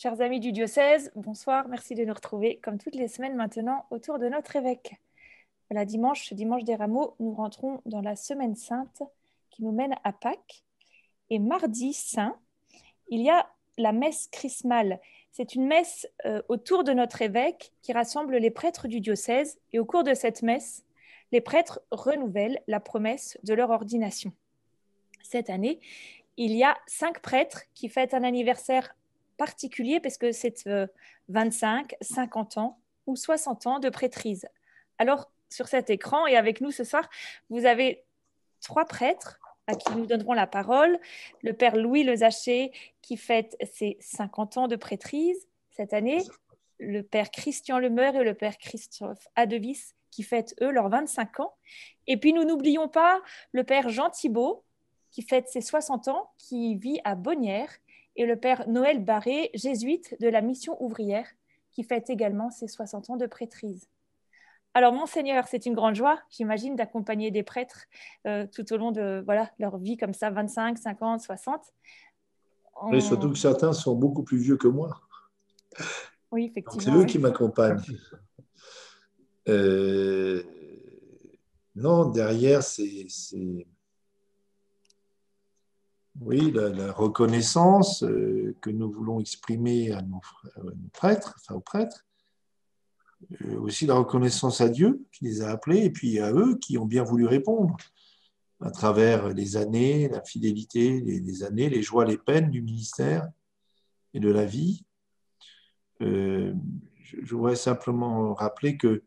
Chers amis du diocèse, bonsoir, merci de nous retrouver comme toutes les semaines maintenant autour de notre évêque. Voilà, dimanche des Rameaux, nous rentrons dans la semaine sainte qui nous mène à Pâques. Et mardi saint, il y a la messe chrismale. C'est une messe autour de notre évêque qui rassemble les prêtres du diocèse. Et au cours de cette messe, les prêtres renouvellent la promesse de leur ordination. Cette année, il y a 5 prêtres qui fêtent un anniversaire particulier parce que c'est 25, 50 ans ou 60 ans de prêtrise. Alors, sur cet écran et avec nous ce soir, vous avez 3 prêtres à qui nous donnerons la parole. Le père Louis Lezaché qui fête ses 50 ans de prêtrise cette année. Le père Christian Lemeur et le père Christophe Adevis qui fêtent eux leurs 25 ans. Et puis nous n'oublions pas le père Jean Thibault qui fête ses 60 ans, qui vit à Bonnières, et le père Noël Barré, jésuite de la mission ouvrière, qui fête également ses 60 ans de prêtrise. Alors, Monseigneur, c'est une grande joie, j'imagine, d'accompagner des prêtres tout au long de leur vie, comme ça, 25, 50, 60. Mais surtout que certains sont beaucoup plus vieux que moi. Oui, Donc, c'est effectivement. eux qui m'accompagnent. Non, derrière, c'est oui, la reconnaissance que nous voulons exprimer à nos prêtres, enfin aux prêtres, aussi la reconnaissance à Dieu qui les a appelés, et puis à eux qui ont bien voulu répondre à travers les années, la fidélité, les années, les joies, les peines du ministère et de la vie. Je voudrais simplement rappeler que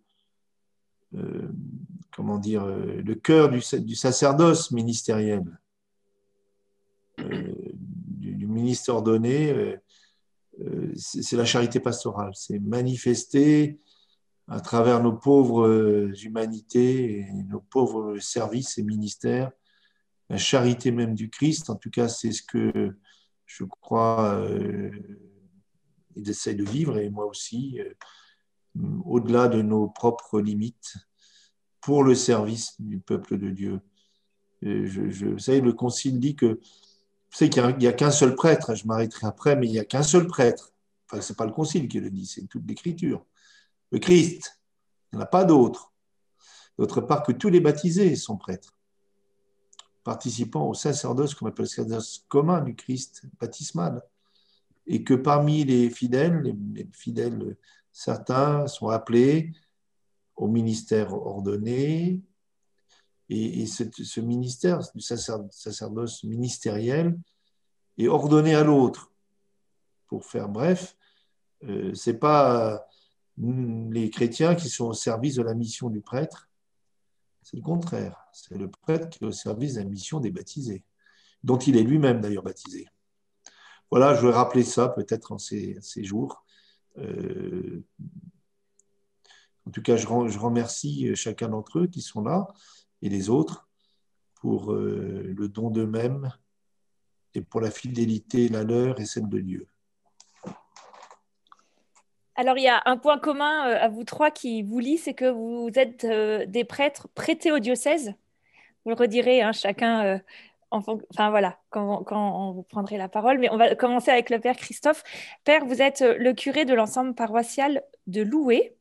le cœur du sacerdoce ministériel, du ministre ordonné, c'est la charité pastorale. C'est manifester à travers nos pauvres humanités et nos pauvres services et ministères la charité même du Christ. En tout cas, c'est ce que je crois ils essayent de vivre, et moi aussi, au-delà de nos propres limites, pour le service du peuple de Dieu. Vous savez, le Concile dit que, vous savez qu'il n'y a qu'un seul prêtre, je m'arrêterai après, mais il n'y a qu'un seul prêtre. Enfin, ce n'est pas le Concile qui le dit, c'est toute l'Écriture. Le Christ, il n'y en a pas d'autre. D'autre part, que tous les baptisés sont prêtres, participant au sacerdoce qu'on appelle le sacerdoce commun du Christ baptismal. Et que parmi les fidèles, certains sont appelés au ministère ordonné, et ce ministère du sacerdoce ministériel est ordonné à l'autre. Pour faire bref, ce n'est pas les chrétiens qui sont au service de la mission du prêtre, c'est le contraire. C'est le prêtre qui est au service de la mission des baptisés, dont il est lui-même d'ailleurs baptisé. Voilà, je vais rappeler ça peut-être en ces jours. En tout cas, je remercie chacun d'entre eux qui sont là et les autres pour le don d'eux-mêmes et pour la fidélité, la leur et celle de Dieu. Alors, il y a un point commun à vous trois qui vous lie, c'est que vous êtes des prêtres prêtés au diocèse. Vous le redirez, hein, chacun, enfin voilà, quand vous prendrez la parole. Mais on va commencer avec le Père Christophe. Père, vous êtes le curé de l'ensemble paroissial de Loué.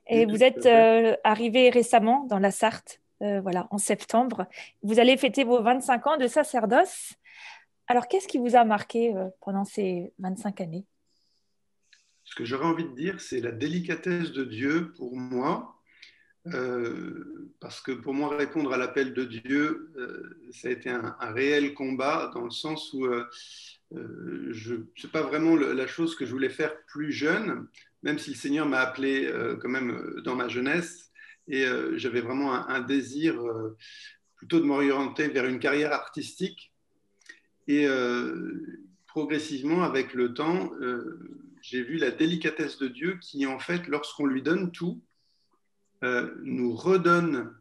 Et vous êtes arrivé récemment dans la Sarthe, en septembre. Vous allez fêter vos 25 ans de sacerdoce. Alors, qu'est-ce qui vous a marqué pendant ces 25 années? Ce que j'aurais envie de dire, c'est la délicatesse de Dieu pour moi. Parce que pour moi, répondre à l'appel de Dieu, ça a été un réel combat dans le sens où c'est pas vraiment la chose que je voulais faire plus jeune, même si le Seigneur m'a appelé quand même dans ma jeunesse, et j'avais vraiment un désir plutôt de m'orienter vers une carrière artistique. Et progressivement, avec le temps, j'ai vu la délicatesse de Dieu qui, en fait, lorsqu'on lui donne tout, nous redonne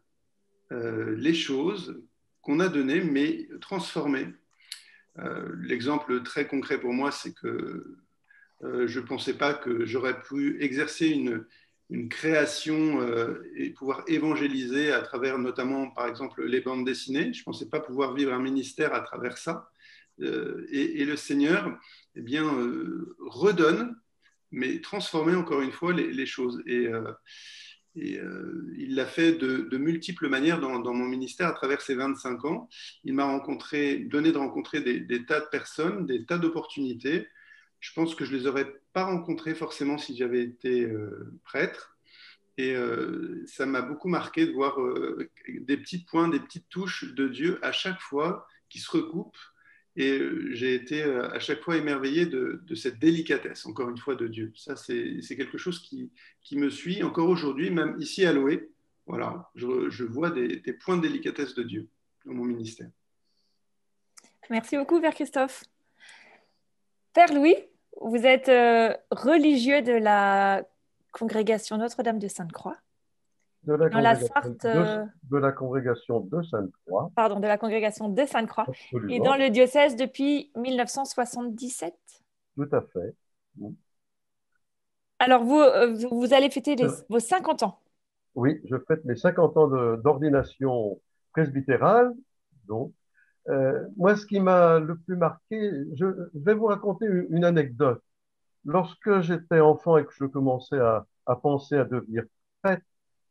les choses qu'on a données, mais transformées. L'exemple très concret pour moi, c'est que je ne pensais pas que j'aurais pu exercer une création et pouvoir évangéliser à travers notamment, par exemple, les bandes dessinées. Je ne pensais pas pouvoir vivre un ministère à travers ça. et le Seigneur eh bien, redonne, mais transformer encore une fois les choses. Il l'a fait de multiples manières dans mon ministère à travers ces 25 ans. Il m'a donné de rencontrer des tas de personnes, des tas d'opportunités. Je pense que je ne les aurais pas rencontrées forcément si j'avais été prêtre. Et ça m'a beaucoup marqué de voir des petits points, des petites touches de Dieu à chaque fois qui se recoupent. Et j'ai été à chaque fois émerveillé de cette délicatesse, encore une fois, de Dieu. Ça, c'est quelque chose qui me suit encore aujourd'hui, même ici à Loé. Voilà, je vois des points de délicatesse de Dieu dans mon ministère. Merci beaucoup, Père Christophe. Père Louis, vous êtes religieux de la congrégation Notre-Dame de Sainte-Croix. De la Dans la congrégation Sarthe, de la congrégation de Sainte-Croix. pardon, de la congrégation de Sainte-Croix. Absolument. Et dans le diocèse depuis 1977. Tout à fait. Alors, vous allez fêter vos 50 ans. Oui, je fête mes 50 ans d'ordination presbytérale. Donc, moi, ce qui m'a le plus marqué, je vais vous raconter une anecdote. Lorsque j'étais enfant et que je commençais à penser à devenir prêtre,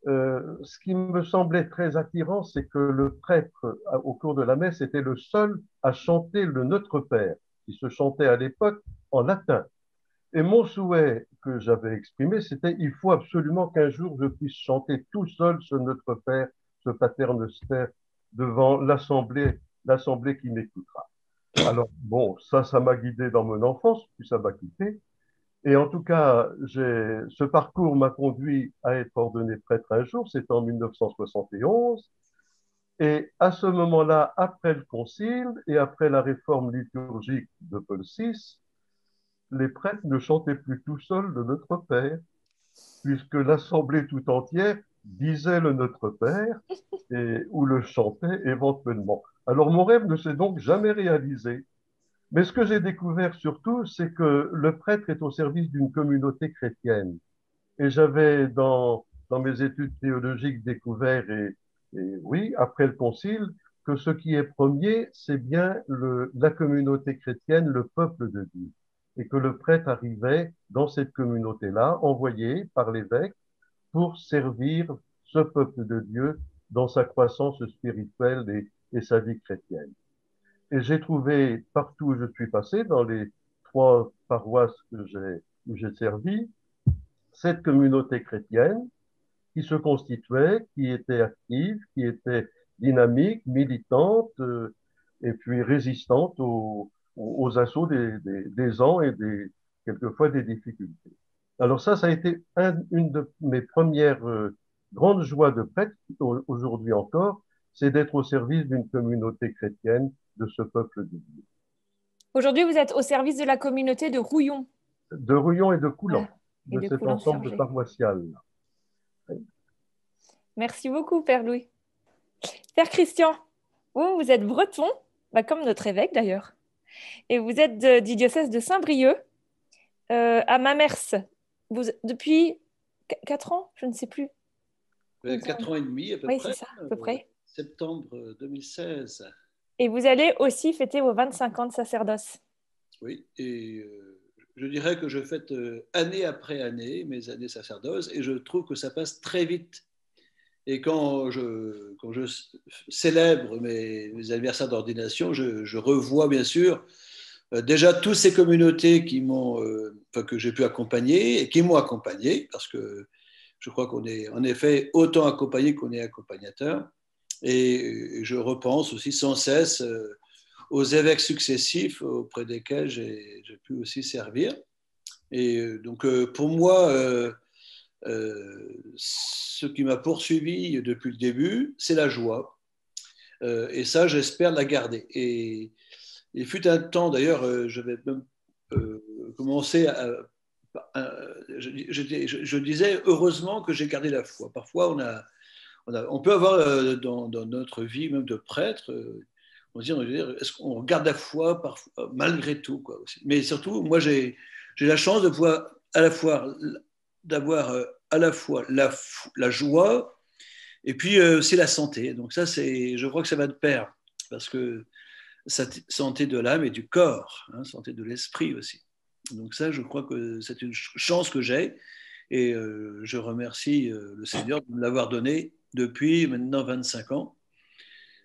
ce qui me semblait très attirant, c'est que le prêtre, au cours de la messe, était le seul à chanter le Notre Père, qui se chantait à l'époque en latin. Et mon souhait que j'avais exprimé, c'était il faut absolument qu'un jour je puisse chanter tout seul ce Notre Père, ce Pater Noster, devant l'assemblée qui m'écoutera. Alors, bon, ça m'a guidé dans mon enfance, puis ça m'a quitté. Et en tout cas, ce parcours m'a conduit à être ordonné prêtre un jour, c'était en 1971. Et à ce moment-là, après le concile et après la réforme liturgique de Paul VI, les prêtres ne chantaient plus tout seuls le Notre Père, puisque l'assemblée tout entière disait le Notre Père ou le chantait éventuellement. Alors mon rêve ne s'est donc jamais réalisé. Mais ce que j'ai découvert surtout, c'est que le prêtre est au service d'une communauté chrétienne. Et j'avais, dans mes études théologiques, découvert, et oui, après le concile, que ce qui est premier, c'est bien la communauté chrétienne, le peuple de Dieu. Et que le prêtre arrivait dans cette communauté-là, envoyé par l'évêque, pour servir ce peuple de Dieu dans sa croissance spirituelle et sa vie chrétienne. Et j'ai trouvé partout où je suis passé, dans les 3 paroisses où j'ai servi, cette communauté chrétienne qui se constituait, qui était active, qui était dynamique, militante, et puis résistante aux assauts des ans et quelquefois des difficultés. Alors ça a été une de mes premières grandes joies de prêtre, aujourd'hui encore, c'est d'être au service d'une communauté chrétienne, de ce peuple de Dieu. Aujourd'hui, vous êtes au service de la communauté de Rouillon. De Rouillon et de Coulan, et de cet ensemble paroissial. Merci beaucoup, Père Louis. Père Christian, vous êtes breton, comme notre évêque d'ailleurs, et vous êtes du diocèse de Saint-Brieuc, à Mamers. Depuis 4 ans, je ne sais plus. 4 ans et demi à peu près. Oui, c'est ça, à peu près. Septembre 2016. Et vous allez aussi fêter vos 25 ans de sacerdoce. Oui, et je dirais que je fête année après année mes années sacerdoce et je trouve que ça passe très vite. Et quand je célèbre mes anniversaires d'ordination, je revois bien sûr déjà toutes ces communautés que j'ai pu accompagner et qui m'ont accompagné, parce que je crois qu'on est en effet autant accompagné qu'on est accompagnateur. Et je repense aussi sans cesse aux évêques successifs auprès desquels j'ai pu aussi servir. Et donc pour moi, ce qui m'a poursuivi depuis le début, c'est la joie. Et ça, j'espère la garder. Et il fut un temps, d'ailleurs, je vais même commencer je disais heureusement que j'ai gardé la foi. Parfois, on peut avoir dans notre vie, même de prêtre, on se dit, est-ce qu'on garde la foi parfois, malgré tout, quoi, aussi. Mais surtout, moi, j'ai la chance de pouvoir d'avoir à la fois la joie et puis c'est la santé. Donc ça, je crois que ça va de pair, parce que santé de l'âme et du corps, hein, santé de l'esprit aussi. Donc ça, je crois que c'est une chance que j'ai et je remercie le Seigneur de me l'avoir donné depuis maintenant 25 ans.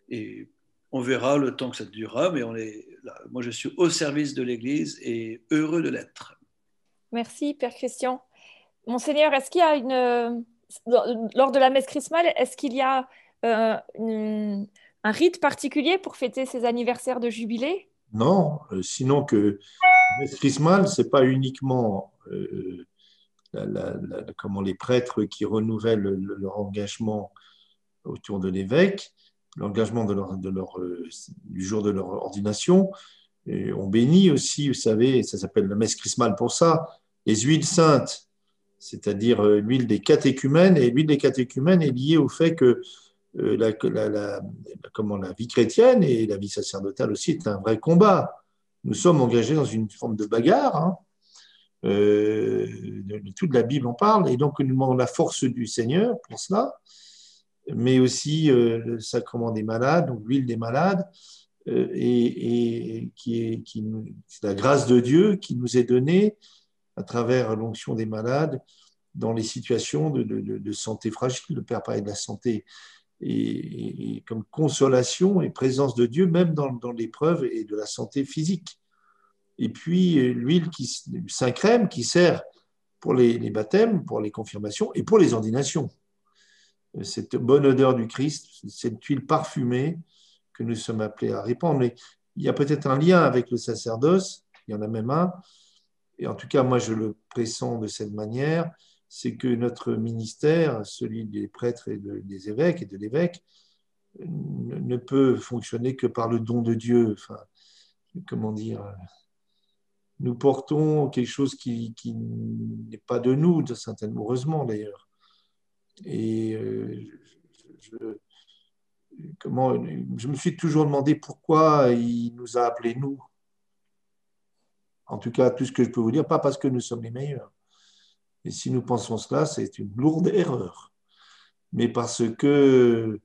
Et on verra le temps que ça durera, mais moi je suis au service de l'Église et heureux de l'être. Merci, Père Christian. Monseigneur, est-ce qu'il y a lors de la messe chrismale, est-ce qu'il y a un rite particulier pour fêter ces anniversaires de jubilé? Non, sinon que la messe chrismale, ce n'est pas uniquement comment les prêtres qui renouvellent leur engagement autour de l'évêque, l'engagement du jour de leur ordination. Et on bénit aussi, vous savez, ça s'appelle la messe chrismale pour ça, les huiles saintes, c'est-à-dire l'huile des catéchumènes. Et l'huile des catéchumènes est liée au fait que la vie chrétienne et la vie sacerdotale aussi est un vrai combat. Nous sommes engagés dans une forme de bagarre, hein. Toute la Bible en parle, et donc nous demandons la force du Seigneur pour cela, mais aussi le sacrement des malades, donc l'huile des malades, et c'est la grâce de Dieu qui nous est donnée à travers l'onction des malades dans les situations de santé fragile. Le Père parlait de la santé et comme consolation et présence de Dieu, même dans l'épreuve et de la santé physique. Et puis l'huile Saint-Crème qui sert pour les baptêmes, pour les confirmations et pour les ordinations. Cette bonne odeur du Christ, cette huile parfumée que nous sommes appelés à répandre. Mais il y a peut-être un lien avec le sacerdoce, il y en a même un, et en tout cas moi je le pressens de cette manière, c'est que notre ministère, celui des prêtres et des évêques et de l'évêque, ne peut fonctionner que par le don de Dieu. Enfin, comment dire, nous portons quelque chose qui n'est pas de nous, certainement, heureusement d'ailleurs. Et je me suis toujours demandé pourquoi il nous a appelés nous. En tout cas, tout ce que je peux vous dire, pas parce que nous sommes les meilleurs. Et si nous pensons cela, c'est une lourde erreur. Mais parce que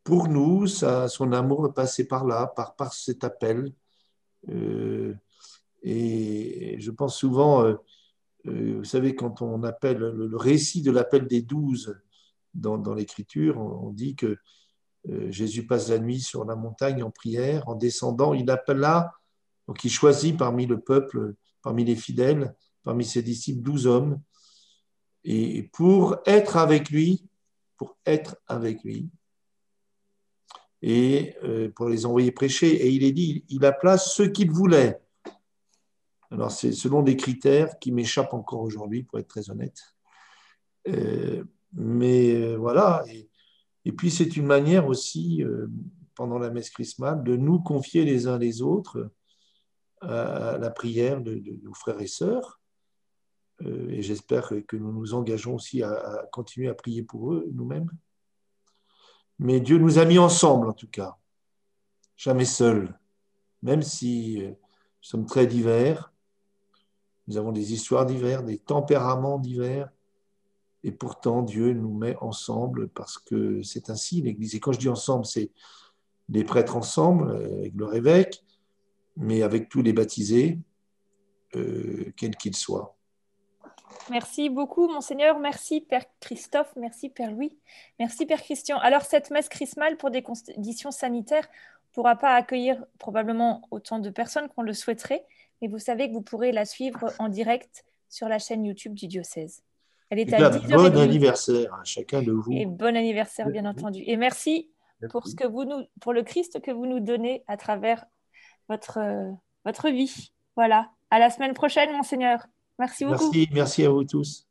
pour nous, son amour est passé par là, par cet appel. Et je pense souvent, vous savez, quand on appelle le récit de l'appel des 12 dans l'Écriture, on dit que Jésus passe la nuit sur la montagne en prière. En descendant, il appela, donc il choisit parmi le peuple, parmi les fidèles, parmi ses disciples, 12 hommes. Et pour être avec lui, et pour les envoyer prêcher. Et il est dit, il appela ceux qu'il voulait. Alors, c'est selon des critères qui m'échappent encore aujourd'hui, pour être très honnête. Mais voilà. Et puis, c'est une manière aussi, pendant la messe chrismale, de nous confier les uns les autres à la prière de nos frères et sœurs. Et j'espère que nous nous engageons aussi à continuer à prier pour eux nous-mêmes. Mais Dieu nous a mis ensemble, en tout cas. Jamais seuls. Même si nous sommes très divers, nous avons des histoires diverses, des tempéraments divers, et pourtant Dieu nous met ensemble parce que c'est ainsi l'Église. Et quand je dis ensemble, c'est les prêtres ensemble, avec leur évêque, mais avec tous les baptisés, quels qu'ils soient. Merci beaucoup, Monseigneur. Merci, Père Christophe. Merci, Père Louis. Merci, Père Christian. Alors, cette messe chrismale, pour des conditions sanitaires, ne pourra pas accueillir probablement autant de personnes qu'on le souhaiterait, mais vous savez que vous pourrez la suivre en direct sur la chaîne YouTube du diocèse. Elle est à 10h30. Bon anniversaire à chacun de vous. Et bon anniversaire, bien entendu. Et merci pour le Christ que vous nous donnez à travers votre vie. Voilà. À la semaine prochaine, Monseigneur. Merci beaucoup. Merci à vous tous.